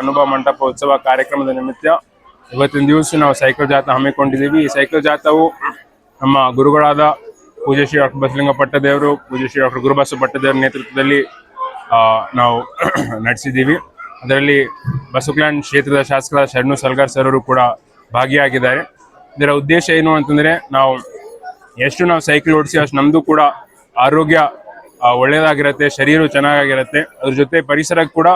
ಅನುಭವ ಮಂಟಪ ಉತ್ಸವ ಕಾರ್ಯಕ್ರಮದ ನಿಮಿತ್ತ ಇವತ್ತಿನ ದಿವಸ ನಾವು ಸೈಕಲ್ ಜಾಥಾ ಹಮ್ಮಿಕೊಂಡಿದ್ದೀವಿ. ಈ ಸೈಕಲ್ ಜಾಥಾವು ನಮ್ಮ ಗುರುಗಳಾದ ಪೂಜ್ಯ ಶ್ರೀ ಡಾಕ್ಟರ್ ಬಸಲಿಂಗ ಪಟ್ಟದೇವರು, ಪೂಜ್ಯ ಶ್ರೀ ಡಾಕ್ಟರ್ ಗುರುಬಸವ ಪಟ್ಟದೇವರ ನೇತೃತ್ವದಲ್ಲಿ ನಾವು ನಡೆಸಿದ್ದೀವಿ. ಅದರಲ್ಲಿ ಬಸವಕಲ್ಯಾಣ ಕ್ಷೇತ್ರದ ಶಾಸಕರಾದ ಶರಣು ಸಲ್ಗಾರ್ ಸರ್ ಅವರು ಕೂಡ ಭಾಗಿಯಾಗಿದ್ದಾರೆ. ಇದರ ಉದ್ದೇಶ ಏನು ಅಂತಂದರೆ, ನಾವು ಎಷ್ಟು ನಾವು ಸೈಕಲ್ ಓಡಿಸಿ ಅಷ್ಟು ನಮ್ಮದು ಕೂಡ ಆರೋಗ್ಯ ಒಳ್ಳೆಯದಾಗಿರುತ್ತೆ, ಶರೀರ ಚೆನ್ನಾಗಿರುತ್ತೆ, ಅದ್ರ ಜೊತೆ ಪರಿಸರಕ್ಕೆ ಕೂಡ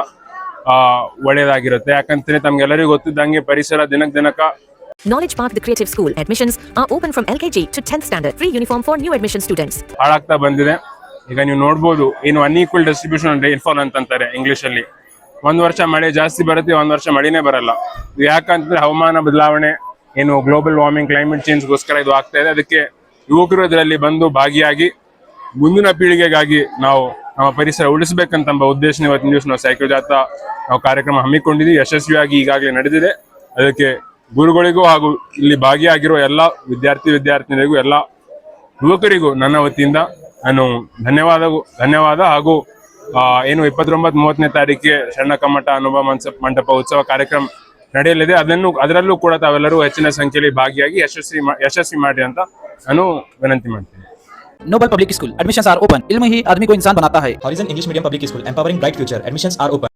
ಒಳ್ಳೆಯದಾಗಿರುತ್ತೆ. ಯಾಕಂತಂದರೆ ತಮ್ಗೆಲ್ಲರಿಗೂ ಗೊತ್ತಿದ್ದಂಗೆ ಪರಿಸರ ದಿನಕ್ಕೆ Knowledge Park, the Creative School. Admissions are open from LKG to 10th standard. Free uniform for new admission students. ಹಾಳಾಗ್ತಾ ಬಂದಿದೆ. ಈಗ ನೀವು ನೋಡ್ಬೋದು, ಏನು ಅನ್ಈಕ್ವಲ್ ಡಿಸ್ಟ್ರಿಬ್ಯೂಷನ್ ರೈನ್ಫಾಲ್ ಅಂತಂತಾರೆ ಇಂಗ್ಲೀಷಲ್ಲಿ. ಒಂದು ವರ್ಷ ಮಳೆ ಜಾಸ್ತಿ ಬರುತ್ತೆ, ಒಂದು ವರ್ಷ ಮಳೆನೇ ಬರಲ್ಲ. ಇದು ಯಾಕಂತಂದ್ರೆ ಹವಾಮಾನ ಬದಲಾವಣೆ, ಏನು ಗ್ಲೋಬಲ್ ವಾರ್ಮಿಂಗ್, ಕ್ಲೈಮೇಟ್ ಚೇಂಜ್ಗೋಸ್ಕರ ಇದು ಆಗ್ತಾ ಇದೆ. ಅದಕ್ಕೆ ಯುವಕರು ಇದರಲ್ಲಿ ಬಂದು ಭಾಗಿಯಾಗಿ ಮುಂದಿನ ಪೀಳಿಗೆಗಾಗಿ ನಾವು ನಮ್ಮ ಪರಿಸರ ಉಳಿಸಬೇಕಂತ ಉದ್ದೇಶ ಇವತ್ತಿನ ದಿವಸ ನಾವು ಸೈಕಲ್ ಜಾಥಾ ನಾವು ಕಾರ್ಯಕ್ರಮ ಹಮ್ಮಿಕೊಂಡಿದ್ದೀವಿ. ಯಶಸ್ವಿಯಾಗಿ ಈಗಾಗಲೇ ನಡೆದಿದೆ. ಅದಕ್ಕೆ ಗುರುಗಳಿಗೂ ಹಾಗೂ ಇಲ್ಲಿ ಭಾಗಿಯಾಗಿರುವ ಎಲ್ಲ ವಿದ್ಯಾರ್ಥಿನಿಯರಿಗೂ ಎಲ್ಲ ಯುವಕರಿಗೂ ನನ್ನ ವತಿಯಿಂದ ನಾನು ಧನ್ಯವಾದ ಹಾಗೂ ಏನು 29-30ನೇ ತಾರೀಕಿಗೆ ಶರಣಕಮ್ಮಟ ಅನುಭವ ಮಂಟಪ ಉತ್ಸವ ಕಾರ್ಯಕ್ರಮ ನಡೆಯಲಿದೆ. ಅದರಲ್ಲೂ ಕೂಡ ತಾವೆಲ್ಲರೂ ಹೆಚ್ಚಿನ ಸಂಖ್ಯೆಯಲ್ಲಿ ಭಾಗಿಯಾಗಿ ಯಶಸ್ವಿ ಮಾಡಿ ಅಂತ ನಾನು ವಿನಂತಿ ಮಾಡ್ತೀನಿ. Noble Public School. Admissions are open. इल्म ही आदमी को इंसान बनाता है. Horizon English Medium Public School. Empowering bright future. Admissions are open.